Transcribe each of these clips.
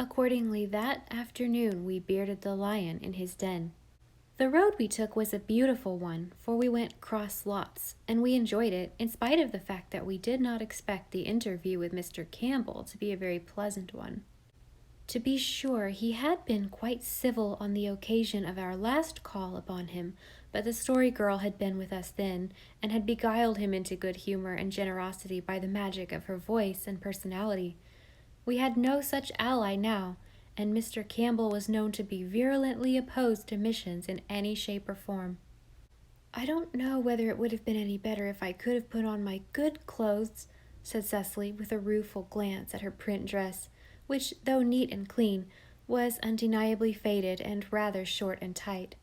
Accordingly, that afternoon we bearded the lion in his den. The road we took was a beautiful one, for we went cross lots, and we enjoyed it, in spite of the fact that we did not expect the interview with Mr. Campbell to be a very pleasant one. To be sure, he had been quite civil on the occasion of our last call upon him, but the Story Girl had been with us then, and had beguiled him into good humor and generosity by the magic of her voice and personality. We had no such ally now, and Mr. Campbell was known to be virulently opposed to missions in any shape or form. "I don't know whether it would have been any better if I could have put on my good clothes," said Cecily, with a rueful glance at her print dress, which, though neat and clean, was undeniably faded and rather short and tight.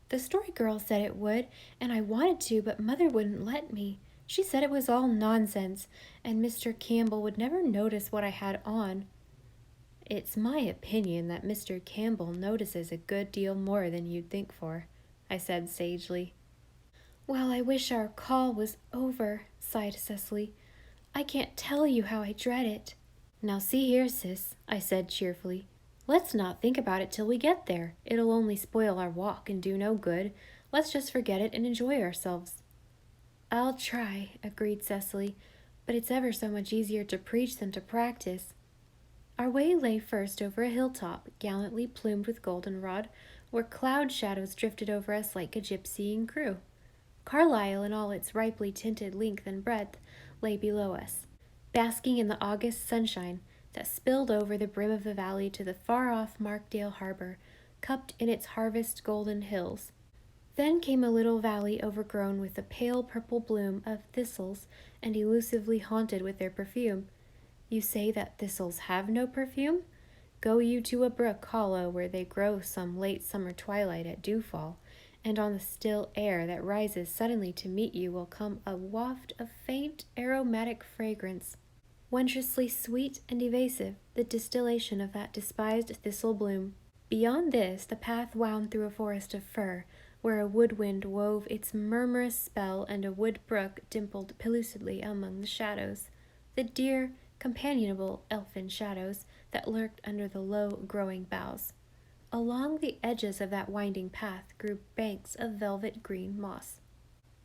"The Story Girl said it would, and I wanted to, but Mother wouldn't let me. She said it was all nonsense, and Mr. Campbell would never notice what I had on." "It's my opinion that Mr. Campbell notices a good deal more than you'd think for," I said sagely. "Well, I wish our call was over," sighed Cecily. "I can't tell you how I dread it." "Now see here, sis," I said cheerfully. "Let's not think about it till we get there. It'll only spoil our walk and do no good. Let's just forget it and enjoy ourselves." "I'll try," agreed Cecily, "but it's ever so much easier to preach than to practice." Our way lay first over a hilltop, gallantly plumed with goldenrod, where cloud shadows drifted over us like a gypsying crew. Carlisle, in all its ripely tinted length and breadth, lay below us, basking in the August sunshine that spilled over the brim of the valley to the far-off Markdale harbor, cupped in its harvest golden hills. Then came a little valley overgrown with the pale purple bloom of thistles and elusively haunted with their perfume. You say that thistles have no perfume? Go you to a brook hollow where they grow some late summer twilight at dewfall, and on the still air that rises suddenly to meet you will come a waft of faint aromatic fragrance, wondrously sweet and evasive, the distillation of that despised thistle bloom. Beyond this the path wound through a forest of fir, where a woodwind wove its murmurous spell and a wood brook dimpled pellucidly among the shadows, the dear, companionable elfin shadows that lurked under the low-growing boughs. Along the edges of that winding path grew banks of velvet green moss,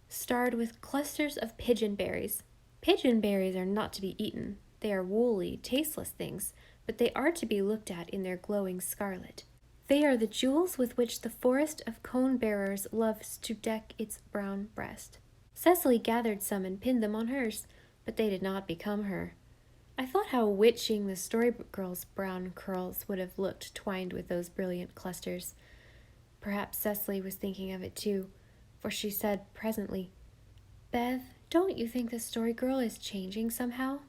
starred with clusters of pigeon-berries. Pigeon-berries are not to be eaten. They are woolly, tasteless things, but they are to be looked at in their glowing scarlet. They are the jewels with which the forest of cone-bearers loves to deck its brown breast. Cecily gathered some and pinned them on hers, but they did not become her. I thought how witching the Story Girl's brown curls would have looked twined with those brilliant clusters. Perhaps Cecily was thinking of it too, for she said presently, "Bev, don't you think the Story Girl is changing somehow?"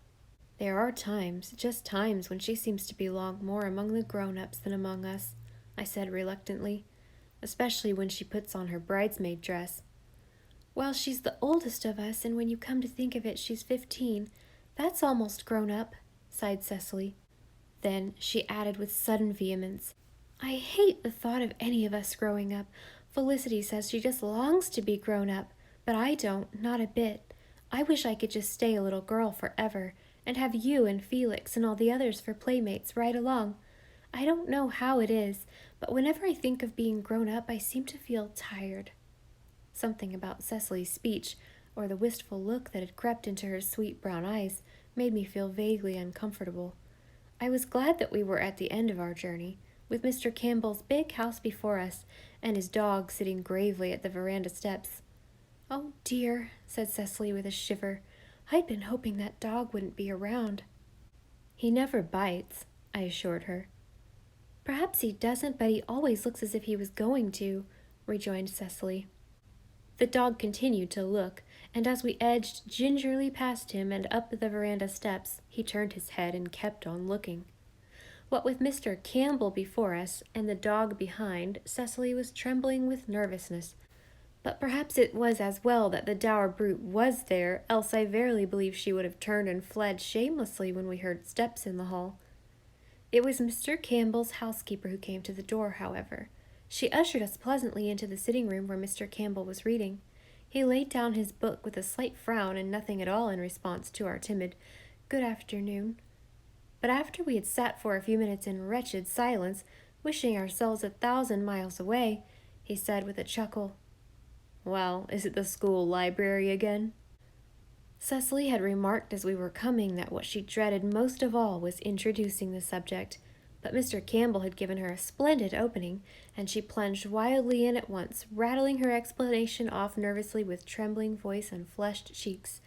"There are times, just times, when she seems to belong more among the grown-ups than among us," I said reluctantly, "especially when she puts on her bridesmaid dress." "Well, she's the oldest of us, and when you come to think of it, she's 15. That's almost grown up," sighed Cecily. Then she added with sudden vehemence, "I hate the thought of any of us growing up. Felicity says she just longs to be grown up, but I don't, not a bit. I wish I could just stay a little girl forever, and have you and Felix and all the others for playmates right along. I don't know how it is, but whenever I think of being grown up, I seem to feel tired." Something about Cecily's speech, or the wistful look that had crept into her sweet brown eyes, made me feel vaguely uncomfortable. I was glad that we were at the end of our journey, with Mr. Campbell's big house before us, and his dog sitting gravely at the veranda steps. "Oh dear," said Cecily with a shiver. "I'd been hoping that dog wouldn't be around." "He never bites," I assured her. "Perhaps he doesn't, but he always looks as if he was going to," rejoined Cecily. The dog continued to look, and as we edged gingerly past him and up the veranda steps, he turned his head and kept on looking. What with Mr. Campbell before us and the dog behind, Cecily was trembling with nervousness. But perhaps it was as well that the dour brute was there, else I verily believe she would have turned and fled shamelessly when we heard steps in the hall. It was Mr. Campbell's housekeeper who came to the door, however. She ushered us pleasantly into the sitting room where Mr. Campbell was reading. He laid down his book with a slight frown and nothing at all in response to our timid "Good afternoon." But after we had sat for a few minutes in wretched silence, wishing ourselves 1,000 miles away, he said with a chuckle, "Well, is it the school library again?" Cecily had remarked as we were coming that what she dreaded most of all was introducing the subject, but Mr. Campbell had given her a splendid opening, and she plunged wildly in at once, rattling her explanation off nervously with trembling voice and flushed cheeks.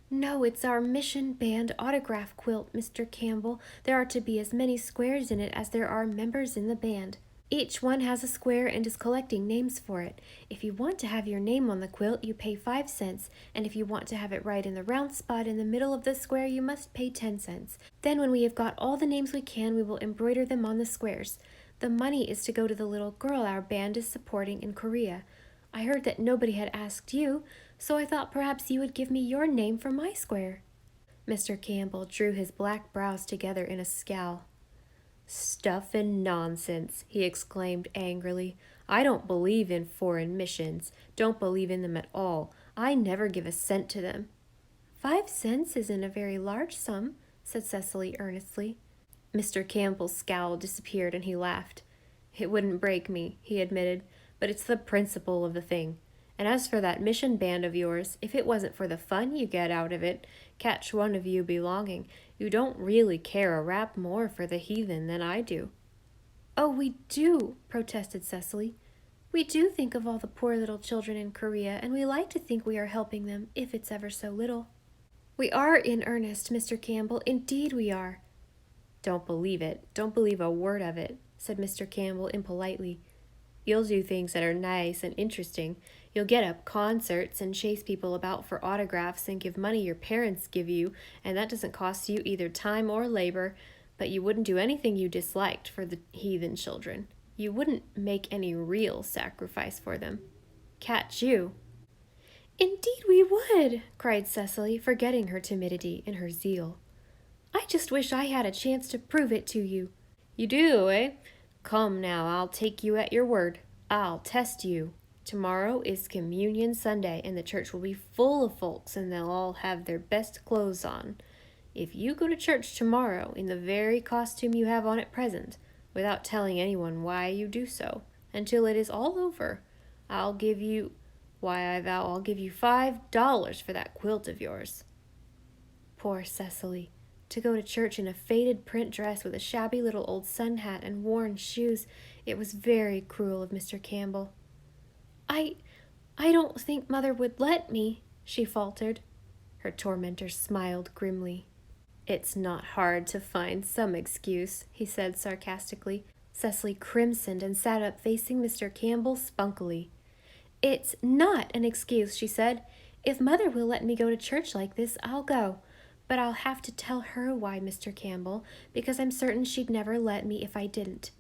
"No, it's our mission band autograph quilt, Mr. Campbell. There are to be as many squares in it as there are members in the band. Each one has a square and is collecting names for it. If you want to have your name on the quilt, you pay 5 cents, and if you want to have it right in the round spot in the middle of the square, you must pay 10 cents. Then when we have got all the names we can, we will embroider them on the squares. The money is to go to the little girl our band is supporting in Korea. I heard that nobody had asked you, so I thought perhaps you would give me your name for my square." Mr. Campbell drew his black brows together in a scowl. "Stuff and nonsense," he exclaimed angrily. "I don't believe in foreign missions. Don't believe in them at all. I never give a cent to them." 5 cents isn't a very large sum," said Cecily earnestly. Mr. Campbell's scowl disappeared and he laughed. "It wouldn't break me," he admitted, "but it's the principle of the thing. And as for that mission band of yours, if it wasn't for the fun you get out of it, catch one of you belonging, you don't really care a rap more for the heathen than I do." "Oh, we do," protested Cecily. "We do think of all the poor little children in Korea, and we like to think we are helping them, if it's ever so little." "We are in earnest, Mr. Campbell, indeed we are." "Don't believe it. Don't believe a word of it," said Mr. Campbell impolitely. "You'll do things that are nice and interesting. You'll get up concerts and chase people about for autographs and give money your parents give you, and that doesn't cost you either time or labor, but you wouldn't do anything you disliked for the heathen children. You wouldn't make any real sacrifice for them. Catch you." "Indeed we would," cried Cecily, forgetting her timidity in her zeal. "I just wish I had a chance to prove it to you." "You do, eh? Come now, I'll take you at your word. I'll test you. Tomorrow is Communion Sunday, and the church will be full of folks, and they'll all have their best clothes on. If you go to church tomorrow in the very costume you have on at present, without telling anyone why you do so, until it is all over, I'll give you $5 for that quilt of yours." Poor Cecily. To go to church in a faded print dress with a shabby little old sun hat and worn shoes, it was very cruel of Mr. Campbell. I don't think Mother would let me," she faltered. Her tormentor smiled grimly. "It's not hard to find some excuse," he said sarcastically. Cecily crimsoned and sat up facing Mr. Campbell spunkily. "It's not an excuse," she said. "If Mother will let me go to church like this, I'll go. But I'll have to tell her why, Mr. Campbell, because I'm certain she'd never let me if I didn't."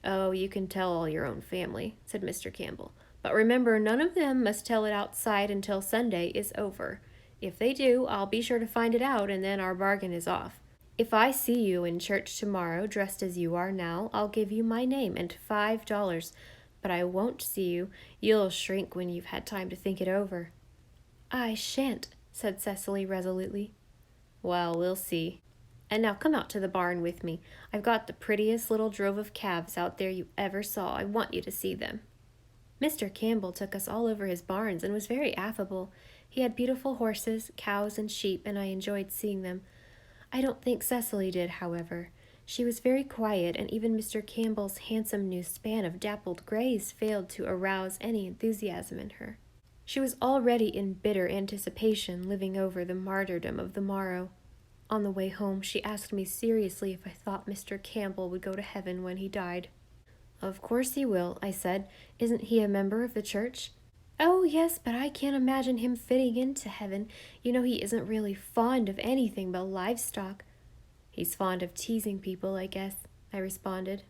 "Oh, you can tell all your own family," said Mr. Campbell. "But remember, none of them must tell it outside until Sunday is over. If they do, I'll be sure to find it out, and then our bargain is off. If I see you in church tomorrow dressed as you are now, I'll give you my name and $5. But I won't see you. You'll shrink when you've had time to think it over." "I shan't," said Cecily resolutely. "Well, we'll see. And now come out to the barn with me. I've got the prettiest little drove of calves out there you ever saw. I want you to see them." Mr. Campbell took us all over his barns and was very affable. He had beautiful horses, cows, and sheep, and I enjoyed seeing them. I don't think Cecily did, however. She was very quiet, and even Mr. Campbell's handsome new span of dappled grays failed to arouse any enthusiasm in her. She was already in bitter anticipation, living over the martyrdom of the morrow. On the way home, she asked me seriously if I thought Mr. Campbell would go to heaven when he died. "Of course he will," I said. "Isn't he a member of the church?" "Oh, yes, but I can't imagine him fitting into heaven. You know he isn't really fond of anything but livestock." "He's fond of teasing people, I guess," I responded.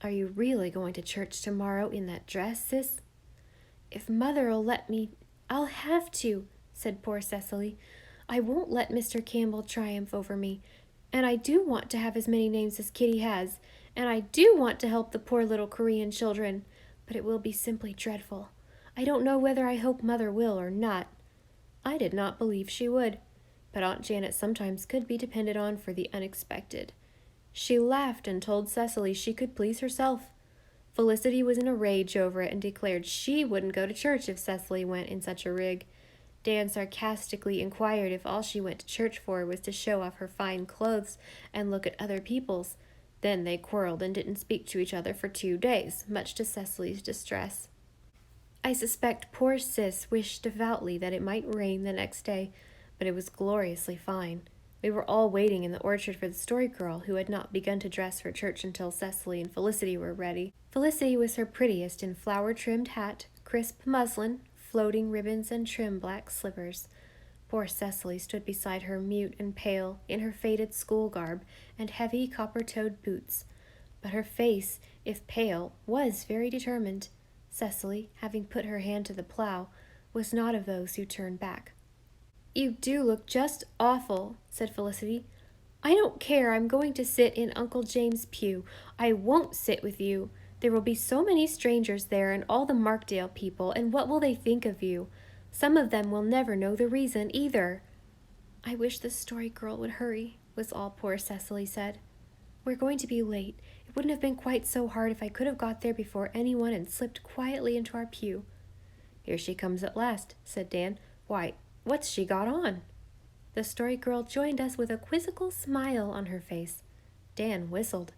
"Are you really going to church tomorrow in that dress, sis?" "If Mother'll let me, I'll have to," said poor Cecily. "I won't let Mr. Campbell triumph over me. And I do want to have as many names as Kitty has. And I do want to help the poor little Korean children. But it will be simply dreadful. I don't know whether I hope Mother will or not." I did not believe she would, but Aunt Janet sometimes could be depended on for the unexpected. She laughed and told Cecily she could please herself. Felicity was in a rage over it and declared she wouldn't go to church if Cecily went in such a rig. Dan sarcastically inquired if all she went to church for was to show off her fine clothes and look at other people's. Then they quarreled and didn't speak to each other for 2 days, much to Cecily's distress. I suspect poor Cis wished devoutly that it might rain the next day, but it was gloriously fine. We were all waiting in the orchard for the Story Girl, who had not begun to dress for church until Cecily and Felicity were ready. Felicity was her prettiest in flower-trimmed hat, crisp muslin, floating ribbons, and trim black slippers. Poor Cecily stood beside her, mute and pale, in her faded school garb and heavy copper-toed boots. But her face, if pale, was very determined. Cecily, having put her hand to the plow, was not of those who turned back. "You do look just awful," said Felicity. "I don't care. I'm going to sit in Uncle James' pew. I won't sit with you. There will be so many strangers there and all the Markdale people, and what will they think of you? Some of them will never know the reason either." "I wish the Story Girl would hurry," was all poor Cecily said. "We're going to be late. It wouldn't have been quite so hard if I could have got there before anyone and slipped quietly into our pew." "Here she comes at last," said Dan. "Why, what's she got on?" The Story Girl joined us with a quizzical smile on her face. Dan whistled.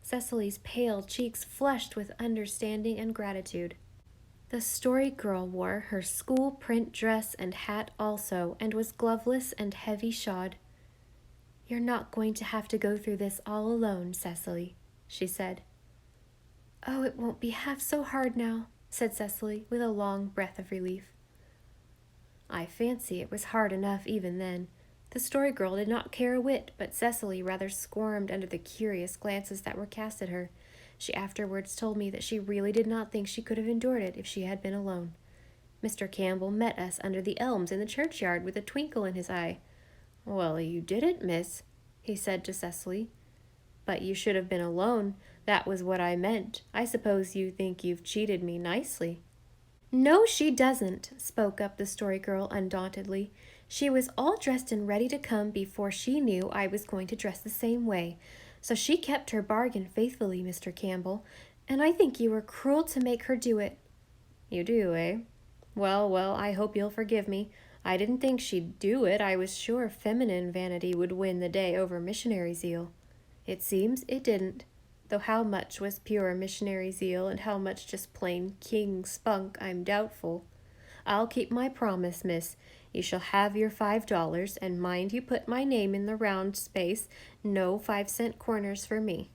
Cecily's pale cheeks flushed with understanding and gratitude. The Story Girl wore her school print dress and hat also, and was gloveless and heavy-shod. "You're not going to have to go through this all alone, Cecily," she said. "Oh, it won't be half so hard now," said Cecily, with a long breath of relief. I fancy it was hard enough even then. The Story Girl did not care a whit, but Cecily rather squirmed under the curious glances that were cast at her. She afterwards told me that she really did not think she could have endured it if she had been alone. Mr. Campbell met us under the elms in the churchyard with a twinkle in his eye. "Well, you didn't, miss," he said to Cecily. "But you should have been alone. That was what I meant. I suppose you think you've cheated me nicely." "No, she doesn't," spoke up the Story Girl undauntedly. "She was all dressed and ready to come before she knew I was going to dress the same way. So she kept her bargain faithfully, Mr. Campbell, and I think you were cruel to make her do it." "You do, eh? Well, I hope you'll forgive me. I didn't think she'd do it. I was sure feminine vanity would win the day over missionary zeal. It seems it didn't, though how much was pure missionary zeal and how much just plain king spunk, I'm doubtful. I'll keep my promise, miss. You shall have your $5, and mind you put my name in the round space. No 5-cent corners for me."